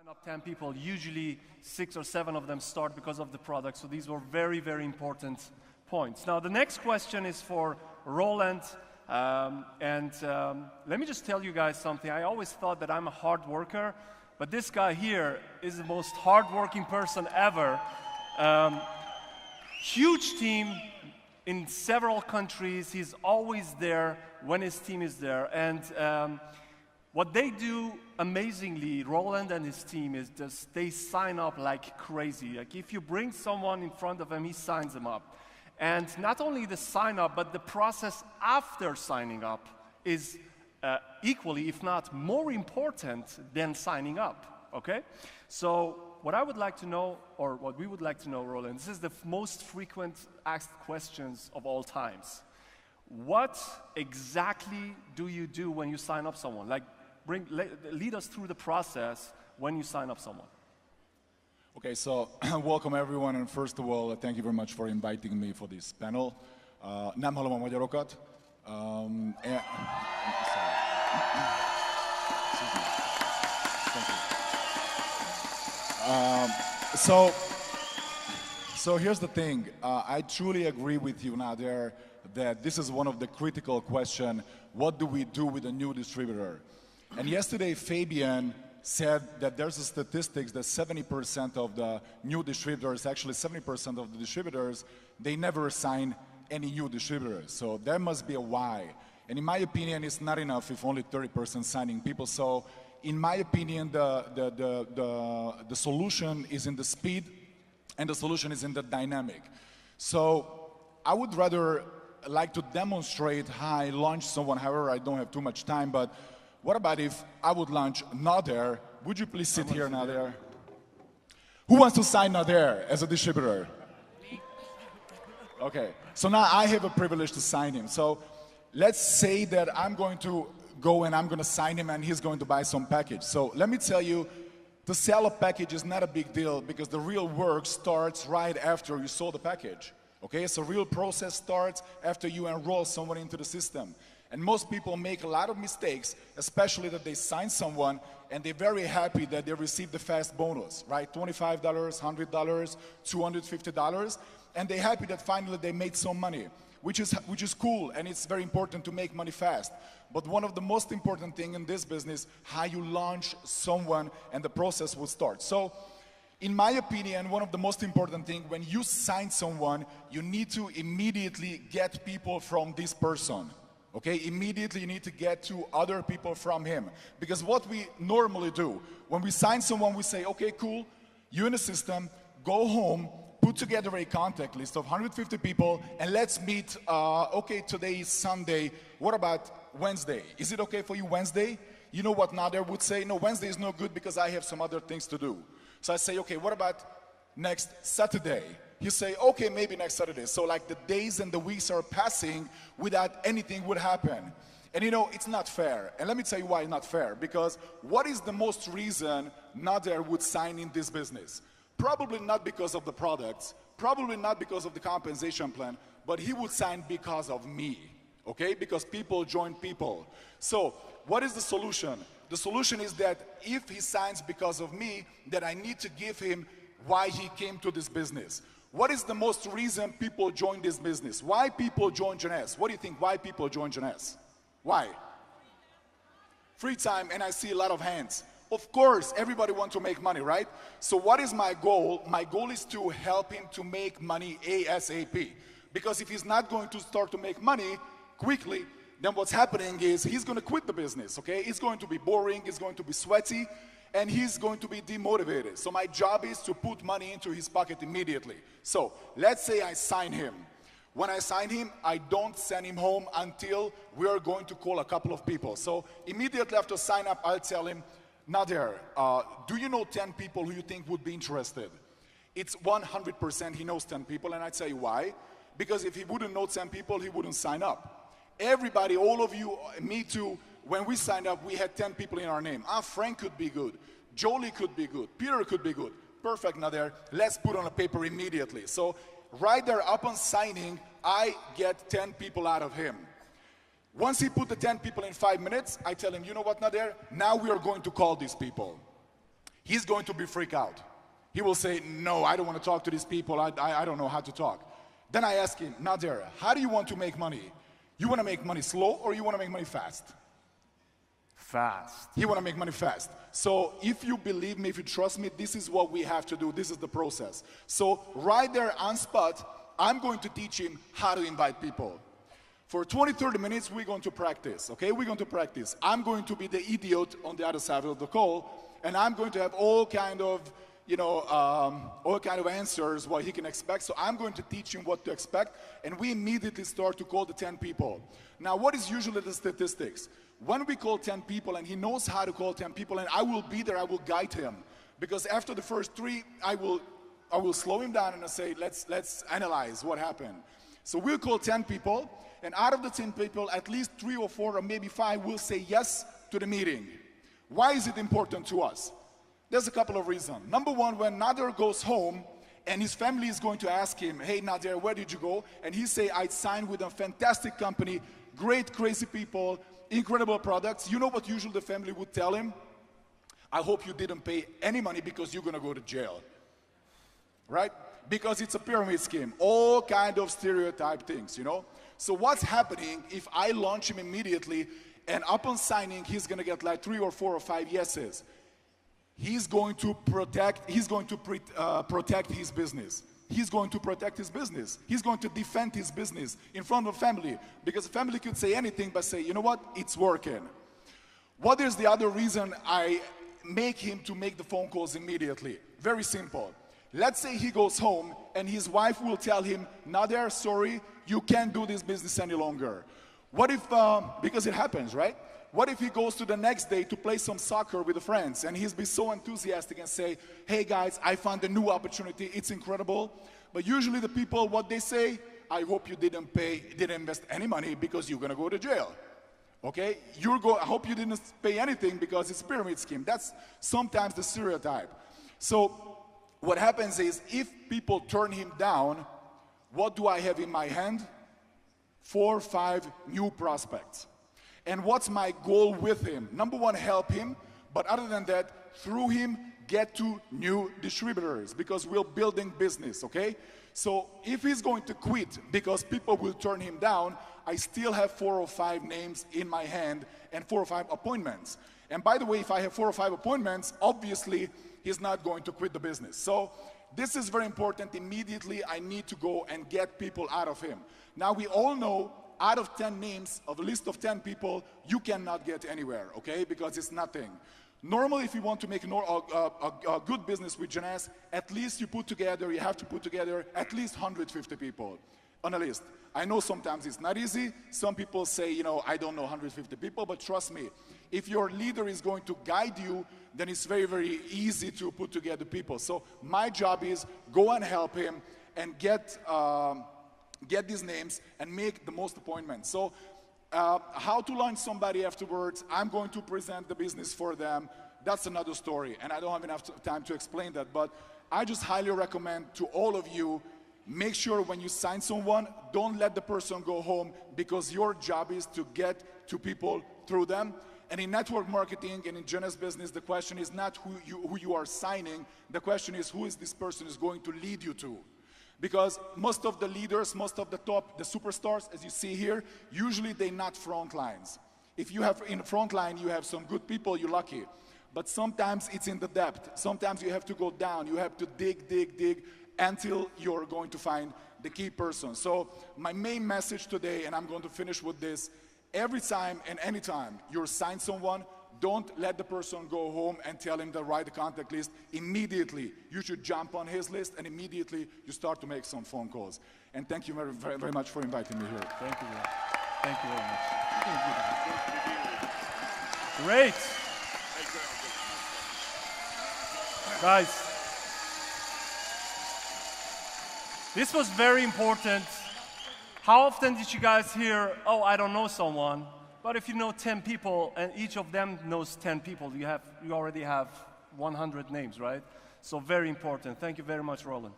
Sign up 10 people, usually 6 or 7 of them start because of the product. So these were very, very important points. Now the next question is for Roland. Let me just tell you guys something. I always thought that I'm a hard worker, but this guy here is the most hard-working person ever. Huge team in several countries. He's always there when his team is there. And what they do amazingly, Roland and his team, is just they sign up like crazy. Like if you bring someone in front of him, he signs them up. And not only the sign up, but the process after signing up is equally, if not more important than signing up, okay? So what I would like to know, or what we would like to know, Roland, this is the most frequent asked questions of all times. What exactly do you do when you sign up someone? Like, lead us through the process when you sign up someone. Okay, so welcome everyone, and first of all, thank you very much for inviting me for this panel. Nem hallom a magyarokat. So here's the thing. I truly agree with you, Nader, that this is one of the critical questions. What do we do with a new distributor? And yesterday, Fabian said that there's a statistics that 70% of the new distributors, actually 70% of the distributors, they never sign any new distributors. So there must be a why. And in my opinion, it's not enough if only 30% signing people. So in my opinion, the solution is in the speed, and the solution is in the dynamic. So I would rather like to demonstrate how I launch someone. However, I don't have too much time, but what about if I would launch Nader? Would you please sit here, Nader? Who wants to sign Nader as a distributor? Okay, so now I have a privilege to sign him. So let's say that I'm going to go and I'm going to sign him and he's going to buy some package. So let me tell you, to sell a package is not a big deal because the real work starts right after you sold the package. Okay, so real process starts after you enroll someone into the system. And most people make a lot of mistakes, especially that they sign someone and they're very happy that they received the fast bonus, right? $25, $100, $250, and they're happy that finally they made some money, which is cool, and it's very important to make money fast. But one of the most important things in this business, how you launch someone and the process will start. So, in my opinion, one of the most important things, when you sign someone, you need to immediately get people from this person. Okay, immediately you need to get to other people from him. Because what we normally do, when we sign someone, we say, okay, cool, you're in the system, go home, put together a contact list of 150 people, and let's meet, okay, today is Sunday, what about Wednesday? Is it okay for you Wednesday? You know what Nader would say? No, Wednesday is no good because I have some other things to do. So I say, okay, what about next Saturday? You say, okay, maybe next Saturday. So like the days and the weeks are passing without anything would happen. And you know, it's not fair. And let me tell you why it's not fair. Because what is the most reason Nader would sign in this business? Probably not because of the products, probably not because of the compensation plan, but he would sign because of me, okay? Because people join people. So what is the solution? The solution is that if he signs because of me, that I need to give him why he came to this business. What is the most reason people join this business? Why people join Jeunesse? What do you think? Why people join Jeunesse? Why? Free time, and I see a lot of hands. Of course, everybody wants to make money, right? So what is my goal? My goal is to help him to make money ASAP. Because if he's not going to start to make money quickly, then what's happening is he's going to quit the business, okay? It's going to be boring, it's going to be sweaty, and he's going to be demotivated. So my job is to put money into his pocket immediately. So let's say I sign him. When I sign him, I don't send him home until we are going to call a couple of people. So immediately after sign up, I'll tell him, Nader, do you know 10 people who you think would be interested? It's 100% he knows 10 people, and I tell you why. Because if he wouldn't know 10 people, he wouldn't sign up. Everybody, all of you, me too, when we signed up, we had 10 people in our name. Frank could be good. Jolie could be good. Peter could be good. Perfect, Nader. Let's put on a paper immediately. So right there, upon signing, I get 10 people out of him. Once he put the 10 people in 5 minutes, I tell him, you know what, Nader? Now we are going to call these people. he's going to be freaked out. He will say, no, I don't want to talk to these people. I don't know how to talk. Then I ask him, Nader, how do you want to make money? You want to make money slow or you want to make money fast? Fast. He want to make money fast. So if you believe me, if you trust me, this is what we have to do. This is the process. So right there on spot, I'm going to teach him how to invite people. For 20, 30 minutes, we're going to practice, okay? We're going to practice. I'm going to be the idiot on the other side of the call, and I'm going to have all kind of, all kind of answers, what he can expect. So I'm going to teach him what to expect, and we immediately start to call the 10 people. Now, what is usually the statistics? When we call 10 people, and he knows how to call 10 people, and I will be there, I will guide him. Because after the first 3, I will slow him down and I'll say, let's analyze what happened. So we'll call 10 people, and out of the 10 people, at least 3 or 4 or maybe 5 will say yes to the meeting. Why is it important to us? There's a couple of reasons. Number one, when Nader goes home and his family is going to ask him, hey Nader, where did you go? And he say, I signed with a fantastic company, great, crazy people, incredible products. You know what usually the family would tell him? I hope you didn't pay any money because you're going to go to jail. Right? Because it's a pyramid scheme. All kind of stereotype things, you know? So what's happening if I launch him immediately and upon signing, he's going to get like 3 or 4 or 5 yeses? He's going to protect his business. He's going to protect his business. He's going to defend his business in front of family, because the family could say anything but say, you know what, it's working. What is the other reason I make him to make the phone calls immediately? Very simple. Let's say he goes home and his wife will tell him, Nader, sorry, you can't do this business any longer. What if, because it happens, right? What if he goes to the next day to play some soccer with the friends and he's be so enthusiastic and say, hey guys, I found a new opportunity, it's incredible. But usually the people, what they say, I hope you didn't invest any money because you're gonna go to jail. Okay? I hope you didn't pay anything because it's a pyramid scheme. That's sometimes the stereotype. So what happens is, if people turn him down, what do I have in my hand? 4 or 5 new prospects. And what's my goal with him? Number one, help him, but other than that, through him, get to new distributors, because we're building business, okay? So if he's going to quit because people will turn him down, I still have 4 or 5 names in my hand and 4 or 5 appointments. And by the way, if I have 4 or 5 appointments, obviously he's not going to quit the business. So this is very important. Immediately, I need to go and get people out of him. Now, we all know out of 10 names, of a list of 10 people, you cannot get anywhere, okay? Because it's nothing. Normally, if you want to make a good business with Jeunesse, at least you have to put together at least 150 people on a list. I know sometimes it's not easy. Some people say, you know, I don't know 150 people, but trust me, if your leader is going to guide you, then it's very, very easy to put together people. So my job is go and help him and get these names and make the most appointments. So how to launch somebody afterwards, I'm going to present the business for them. That's another story, and I don't have enough time to explain that, but I just highly recommend to all of you, make sure when you sign someone, don't let the person go home, because your job is to get to people through them. And in network marketing and in Jeunesse business, the question is not who you are signing, the question is who is this person is going to lead you to. Because most of the leaders, most of the superstars, as you see here, usually they're not front lines. If you have in the front line, you have some good people, you're lucky. But sometimes it's in the depth. Sometimes you have to go down. You have to dig until you're going to find the key person. So my main message today, and I'm going to finish with this, every time and any time you sign someone, don't let the person go home and tell him to write the contact list. Immediately, you should jump on his list, and immediately you start to make some phone calls. And thank you very, very, very much for inviting me here. Thank you. Thank you very much. Great. Guys, this was very important. How often did you guys hear, oh, I don't know someone? But if you know 10 people and each of them knows 10 people, you already have 100 names, right? So very important. Thank you very much, Roland.